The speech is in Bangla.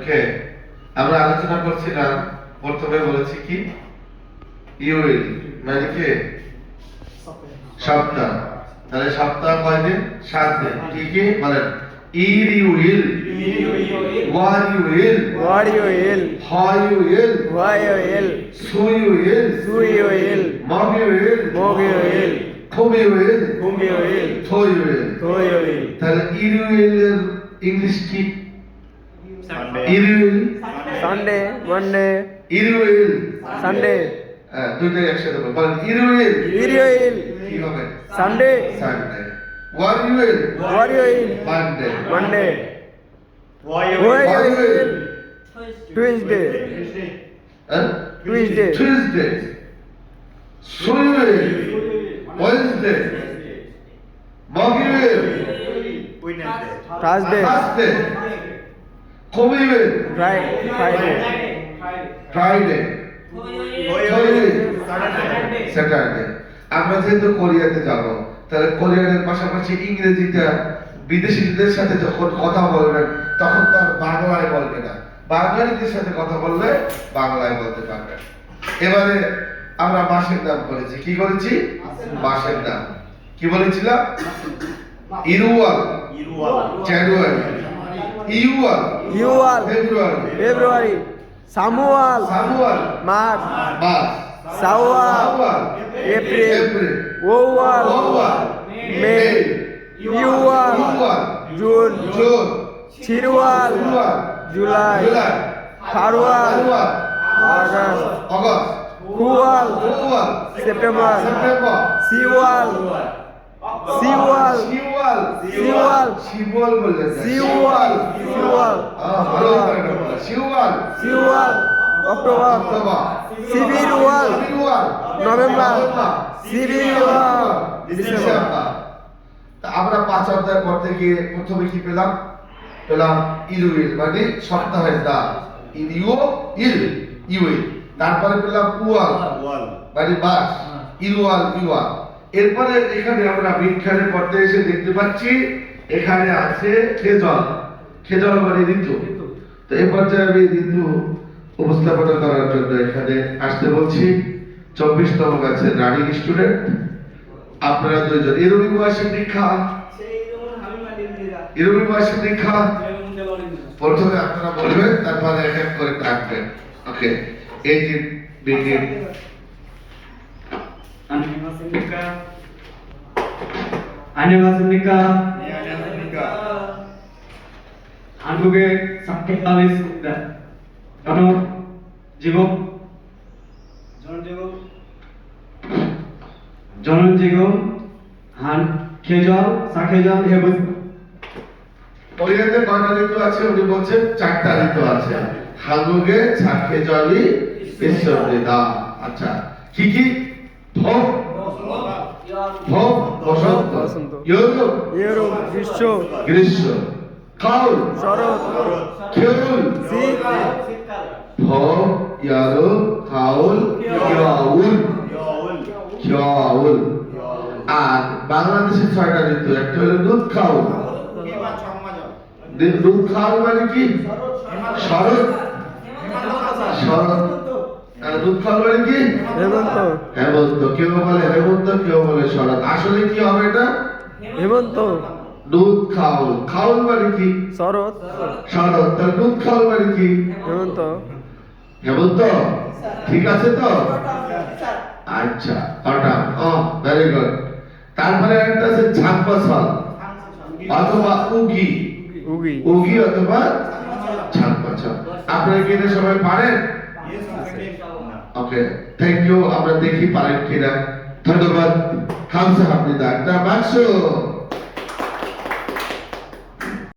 ওকে, আমরা আলোচনা করছিলাম, প্রথমে বলেছি কি ইউ উইল মানে কি সপ্তাহ। তাহলে সপ্তাহ কয়দিন? 7 দিন। কি কি বলেন? ইর you will, where you will, What you will, how you will, why you will, সু you will, who you will, মগ you will, mog you will, whom you will, whom you will, থো you will. who you will. তাহলে ইর ইউ উইল এর ইংলিশ কি? ইর ইউ উইল, Sunday, Monday, ইর ইউ উইল, Sunday, দুইটাই একসাথে বলেন। ইর you will will you will, কি হবে? Sunday, Sunday. Where you will, what you will, Monday. Monday, Why you who you will? will, Tuesday, Tuesday, Tuesday, Sunday, Wednesday, Monday, Wednesday. Thursday, Thursday, Friday, Friday, Friday, Saturday. আমরা যেহেতু কোরিয়াতে যাব, তাহলে কোরিয়ানের পাশাপাশি ইংরেজিটা বিদেশিদের সাথে যখন কথা বলবেন তখন তো আর বাংলায় বলবে না, বাঙালিদের সাথে কথা বললে বাংলায় বলতে পারবেন। এবারে আমরা মাসের নাম করেছি। কি করেছি? মাসের নাম। কি বলেছিলাম? ইরুয়াল, জানুয়ারি, ইউয়াল, Yuval, ফেব্রুয়ারি, February, Samuel, সামুয়াল, March, March, Sawa, সাওয়াল, April, এপ্রিল, Oval, ওয়াল, May, Yuval, usual, June, June, Chirwal, July, July, July, Farwal, ফারওয়াল, August, August, Kuwal, ওয়াল, September, September, Siwal, Siwal, শিওয়াল, Siwal, শিবল বললেন না, Siwal, Siwal, ভালো করে বললেন। শিওয়াল, Siwal, October, অক্টোবর, Sibirual, ফেব্রুয়ারি, November, Sibirual, ডিসেম্বর। তা আমরা 5 অধ্যায় পড়তে গিয়ে প্রথমে কি পেলাম? পেলাম ইরুইল মানে সপ্তাহের দাম। ইরিও ইল, ইউইল। তারপরে পেলাম উয়াল মানে মাস, ইরুয়াল, ইউয়াল। এরপরে এখানে আমরা বিজ্ঞানের পর্যায়ে এসে দেখতে পাচ্ছি এখানে আছে খেজল। খেজল মানে ঋতু। তো এই পর্যায়ে আমি ঋতু উপস্থাপনা করার জন্য এখানে আসতে বলছি 24তম ব্যাচের রানিং স্টুডেন্ট আপনারা দুইজন। ইরবি বয়সে দীক্ষা, ইরবি বয়সে দীক্ষা। প্রথমে আপনারা বলবেন, তারপরে এক এক করে ডাকবেন। ওকে, এই যে বিগিন। 안녕하십니까? 한국의 사케타에 있습니다. 저는 지금 한 계절, 사계절 해보. কোরিয়াতে কয়টা ঋতু আছে? উনি বলছেন 4টা ঋতু আছে। 한국에 사계절이 있습니다। আচ্ছা, কি কি? 봄, বসন্ত, 여름, 여름, গ্রীষ্ম, গ্রীষ্ম, 가을, শরৎ, 겨울, শীত, 봄, 여름, 가을, 겨울, 겨울। আর বাংলাদেশের 6টা ঋতু। একটা হলো নুৎখাউল। নুৎখাউল মানে কি? শরৎ, শরৎ। আর নুৎখাউল মানে কি? হেমন্ত, হেমন্ত। কেউ বলে হেমন্ত, কেউ বলে শরৎ। আসলে কি হবে এটা? হেমন্ত, নুৎখাউল। খাউল মানে কি? শরৎ, শরৎ। তাহলে নুৎখাউল মানে কি? হেমন্ত, হেমন্ত। ঠিক আছে তো? আচ্ছা, অটাম। Very good. তারপরে একটা আছে ঝাঁকপাছল অথবা উগি, উগি, উগি অথবা ঝাঁকপাছল। আপনারা কি এটা সবাই পারেন? ওকে, থ্যাংক ইউ। আমরা দেখি পারেন কিনা। ধন্যবাদ। খামসা হামদিদা। একটা বাক্স।